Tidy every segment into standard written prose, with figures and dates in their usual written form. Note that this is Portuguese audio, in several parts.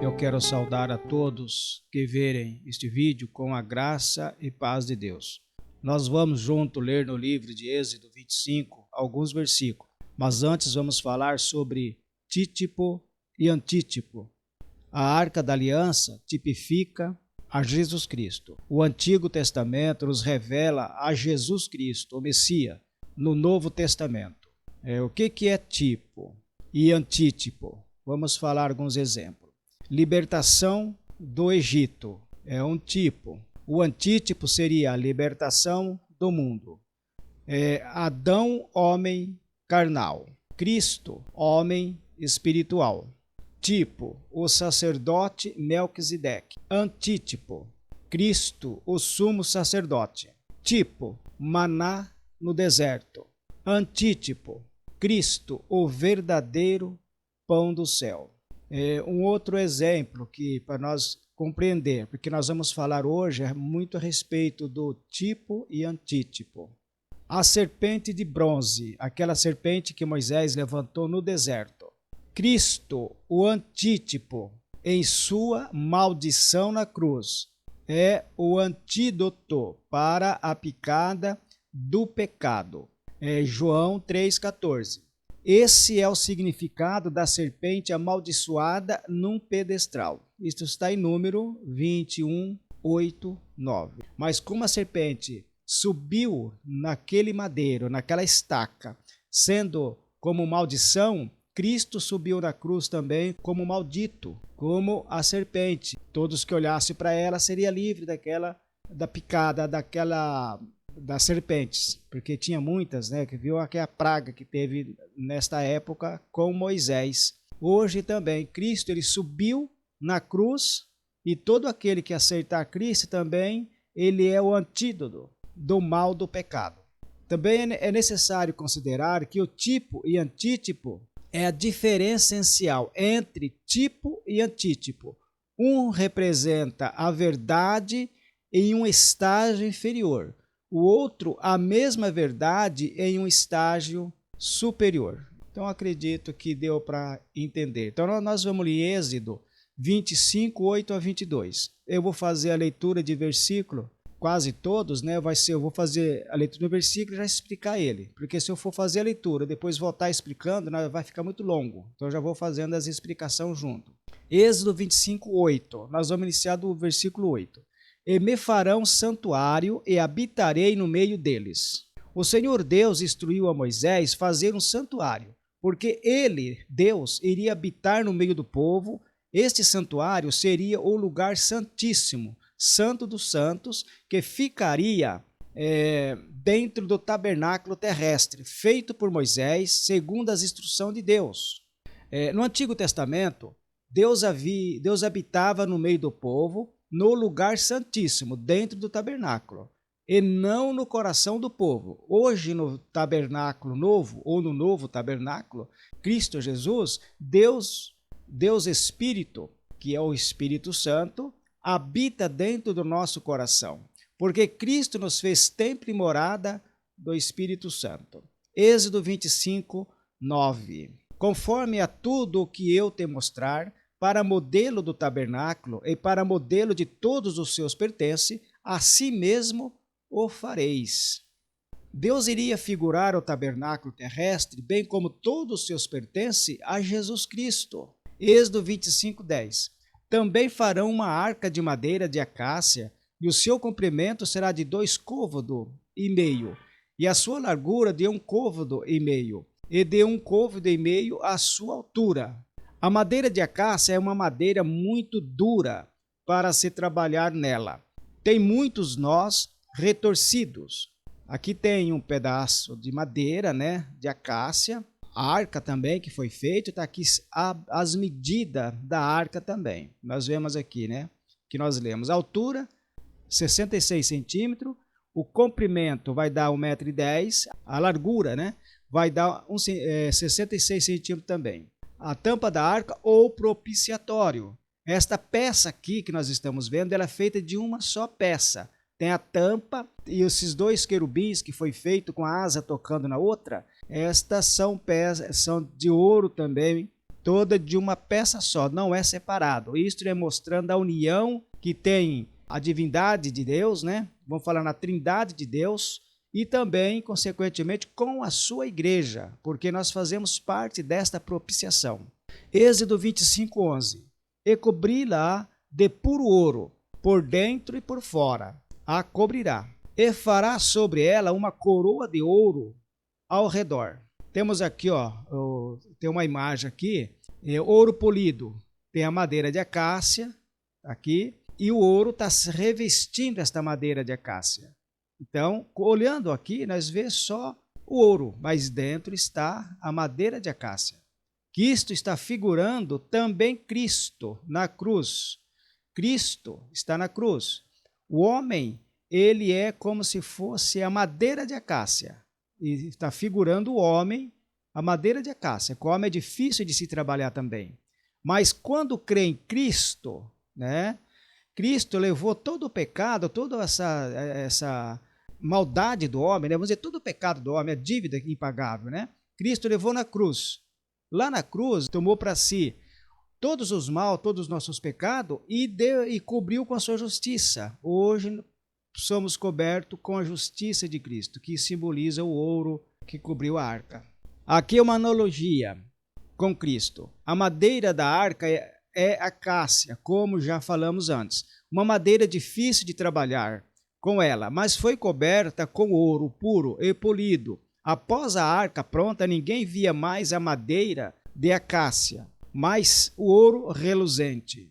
Eu quero saudar a todos que verem este vídeo com a graça e paz de Deus. Nós vamos junto ler no livro de Êxodo 25 alguns versículos, mas antes vamos falar sobre títipo e antítipo. A Arca da Aliança tipifica a Jesus Cristo. O Antigo Testamento nos revela a Jesus Cristo, o Messias, no Novo Testamento. O que é tipo e antítipo? Vamos falar alguns exemplos. Libertação do Egito é um tipo. O antítipo seria a libertação do mundo. Adão, homem carnal. Cristo, homem espiritual. Tipo, o sacerdote Melquisedeque. Antítipo, Cristo, o sumo sacerdote. Tipo, maná no deserto. Antítipo, Cristo, o verdadeiro pão do céu. Um outro exemplo que para nós compreender, porque nós vamos falar hoje muito a respeito do tipo e antítipo. A serpente de bronze, aquela serpente que Moisés levantou no deserto. Cristo, o antítipo, em sua maldição na cruz, é o antídoto para a picada do pecado. João 3,14. Esse é o significado da serpente amaldiçoada num pedestal. Isto está em número 21, 8, 9. Mas como a serpente subiu naquele madeiro, naquela estaca, sendo como maldição, Cristo subiu na cruz também como maldito, como a serpente. Todos que olhassem para ela seriam livres da picada, das serpentes, porque tinha muitas, que viu aquela praga que teve nesta época com Moisés. Hoje também, Cristo ele subiu na cruz e todo aquele que aceitar Cristo também, ele é o antídoto do mal do pecado. Também é necessário considerar que o tipo e antítipo é a diferença essencial entre tipo e antítipo. Um representa a verdade em um estágio inferior. O outro, a mesma verdade em um estágio superior. Então, acredito que deu para entender. Então, nós vamos ler Êxodo 25, 8 a 22. Eu vou fazer a leitura de versículo, quase todos, eu vou fazer a leitura do versículo e já explicar ele. Porque se eu for fazer a leitura depois voltar explicando, vai ficar muito longo. Então, eu já vou fazendo as explicações junto. Êxodo 25, 8. Nós vamos iniciar do versículo 8. E me farão santuário e habitarei no meio deles. O Senhor Deus instruiu a Moisés fazer um santuário, porque ele, Deus, iria habitar no meio do povo. Este santuário seria o lugar santíssimo, santo dos santos, que ficaria dentro do tabernáculo terrestre, feito por Moisés, segundo as instruções de Deus. No Antigo Testamento, Deus habitava no meio do povo, no lugar santíssimo, dentro do tabernáculo, e não no coração do povo. Hoje, no tabernáculo novo, ou no novo tabernáculo, Cristo Jesus, Deus Espírito, que é o Espírito Santo, habita dentro do nosso coração, porque Cristo nos fez templo e morada do Espírito Santo. Êxodo 25, 9. Conforme a tudo o que eu te mostrar, para modelo do tabernáculo e para modelo de todos os seus pertences, assim mesmo o fareis. Deus iria figurar o tabernáculo terrestre, bem como todos os seus pertences, a Jesus Cristo. Êxodo 25, 10. Também farão uma arca de madeira de acácia, e o seu comprimento será de 2 côvados e meio, e a sua largura de 1 côvado e meio, e de 1 côvado e meio a sua altura. A madeira de acácia é uma madeira muito dura para se trabalhar nela. Tem muitos nós retorcidos. Aqui tem um pedaço de madeira, de acácia. A arca também que foi feita, está aqui as medidas da arca também. Nós vemos aqui, que nós lemos. A altura, 66 centímetros. O comprimento vai dar 1,10 m. A largura, vai dar 66 centímetros também. A tampa da arca ou propiciatório Esta peça aqui que nós estamos vendo, ela é feita de uma só peça. Tem a tampa e esses dois querubins que foi feito com a asa tocando na outra, estas são peças, são de ouro também, toda de uma peça só, não é separado. Isto é mostrando a união que tem a divindade de Deus, né? Vamos falar na trindade de Deus e também, consequentemente, com a sua igreja, porque nós fazemos parte desta propiciação. Êxodo 25:11. E cobri-la de puro ouro, por dentro e por fora, a cobrirá. E fará sobre ela uma coroa de ouro ao redor. Temos aqui, ó, tem uma imagem aqui, ouro polido. Tem a madeira de acácia aqui, e o ouro está revestindo esta madeira de acácia. Então, olhando aqui, nós vemos só o ouro, mas dentro está a madeira de acácia. Que isto está figurando também Cristo na cruz. Cristo está na cruz. O homem, ele é como se fosse a madeira de acácia. E está figurando o homem, a madeira de acácia. O homem é difícil de se trabalhar também. Mas quando crê em Cristo, né? Cristo levou todo o pecado, toda essa maldade do homem, né? Vamos dizer, todo o pecado do homem, a dívida impagável, né? Cristo levou na cruz. Lá na cruz, tomou para si todos os mal, todos os nossos pecados e cobriu com a sua justiça. Hoje somos cobertos com a justiça de Cristo, que simboliza o ouro que cobriu a arca. Aqui é uma analogia com Cristo. A madeira da arca é acácia, como já falamos antes. Uma madeira difícil de trabalhar com ela, mas foi coberta com ouro puro e polido. Após a arca pronta, ninguém via mais a madeira de acácia, mas o ouro reluzente.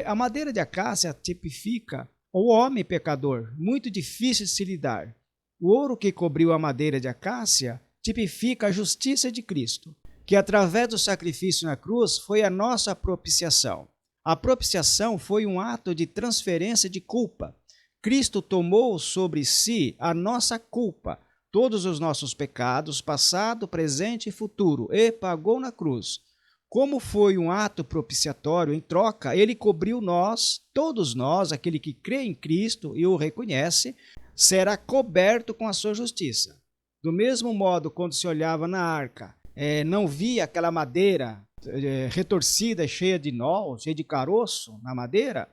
A madeira de acácia tipifica o homem pecador, muito difícil de se lidar. O ouro que cobriu a madeira de acácia tipifica a justiça de Cristo, que através do sacrifício na cruz foi a nossa propiciação. A propiciação foi um ato de transferência de culpa. Cristo tomou sobre si a nossa culpa, todos os nossos pecados, passado, presente e futuro, e pagou na cruz. Como foi um ato propiciatório, em troca, ele cobriu nós, todos nós, aquele que crê em Cristo e o reconhece, será coberto com a sua justiça. Do mesmo modo, quando se olhava na arca, não via aquela madeira retorcida, cheia de nó, cheia de caroço na madeira,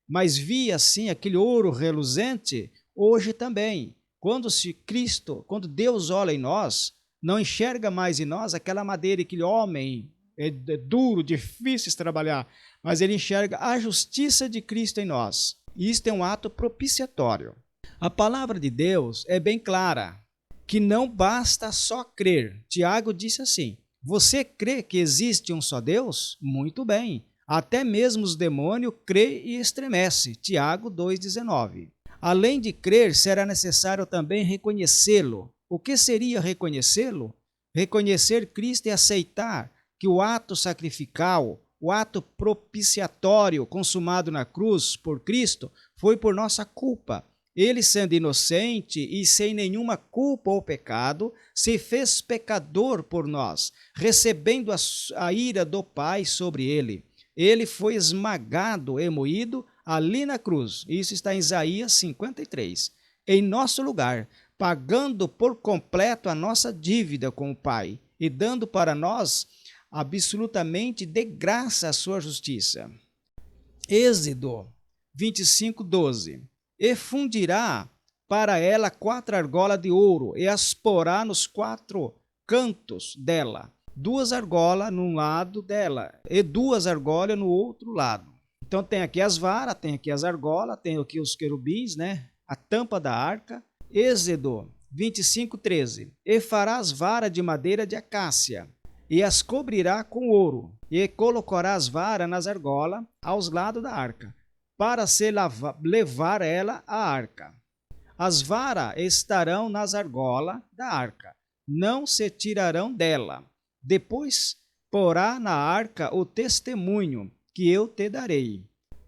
mas via assim aquele ouro reluzente, hoje também. Quando Deus olha em nós, não enxerga mais em nós aquela madeira, aquele homem duro, difícil de trabalhar, mas ele enxerga a justiça de Cristo em nós. E isto é um ato propiciatório. A palavra de Deus é bem clara, que não basta só crer. Tiago disse assim: você crê que existe um só Deus? Muito bem. Até mesmo os demônios crê e estremece. Tiago 2,19. Além de crer, será necessário também reconhecê-lo. O que seria reconhecê-lo? Reconhecer Cristo e aceitar que o ato sacrificial, o ato propiciatório consumado na cruz por Cristo, foi por nossa culpa. Ele, sendo inocente e sem nenhuma culpa ou pecado, se fez pecador por nós, recebendo a ira do Pai sobre ele. Ele foi esmagado e moído ali na cruz. Isso está em Isaías 53. Em nosso lugar, pagando por completo a nossa dívida com o Pai e dando para nós absolutamente de graça a sua justiça. Êxodo 25:12. E fundirá para ela 4 argolas de ouro e as porá nos 4 cantos dela. 2 argolas num lado dela e 2 argolas no outro lado. Então tem aqui as varas, tem aqui as argolas, tem aqui os querubins, né? A tampa da arca. Êxodo 25:13. E fará as varas de madeira de acácia e as cobrirá com ouro e colocará as varas nas argolas aos lados da arca, para se levar ela à arca. As varas estarão nas argolas da arca, não se tirarão dela. Depois porá na arca o testemunho que eu te darei.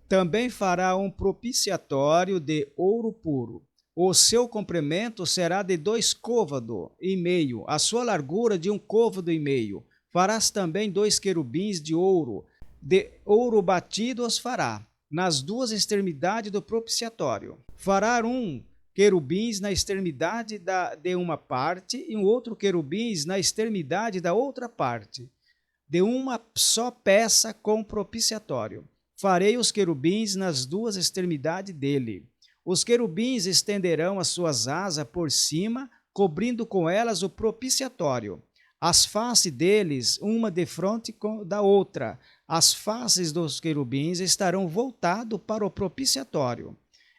Também fará um propiciatório de ouro puro. O seu comprimento será de 2 côvados e meio, a sua largura de 1 côvado e meio. Farás também 2 querubins de ouro de ouro batido os fará, nas duas extremidades do propiciatório. Fará querubins na extremidade de uma parte e outro querubins na extremidade da outra parte, de uma só peça com propiciatório. Farei os querubins nas duas extremidades dele. Os querubins estenderão as suas asas por cima, cobrindo com elas o propiciatório. As faces deles, uma defronte da outra. As faces dos querubins estarão voltadas para o propiciatório.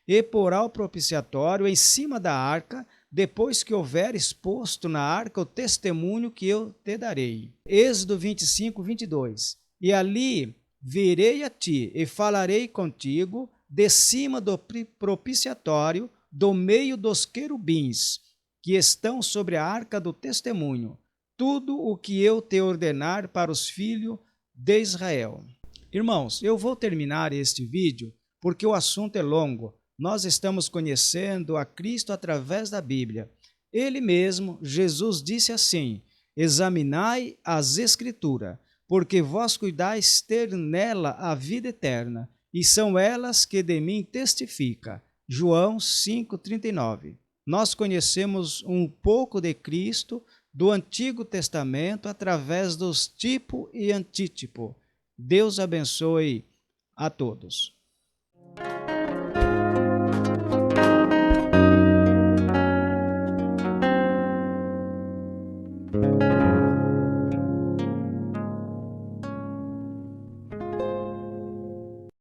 E porá o propiciatório em cima da arca, depois que houver exposto na arca o testemunho que eu te darei. Êxodo 25, 22. E ali virei a ti e falarei contigo de cima do propiciatório, do meio dos querubins, que estão sobre a arca do testemunho, tudo o que eu te ordenar para os filhos de Israel. Irmãos, eu vou terminar este vídeo porque o assunto é longo. Nós estamos conhecendo a Cristo através da Bíblia. Ele mesmo, Jesus, disse assim: examinai as Escrituras, porque vós cuidais ter nela a vida eterna, e são elas que de mim testificam. João 5,39. Nós conhecemos um pouco de Cristo do Antigo Testamento através dos tipo e antítipo. Deus abençoe a todos.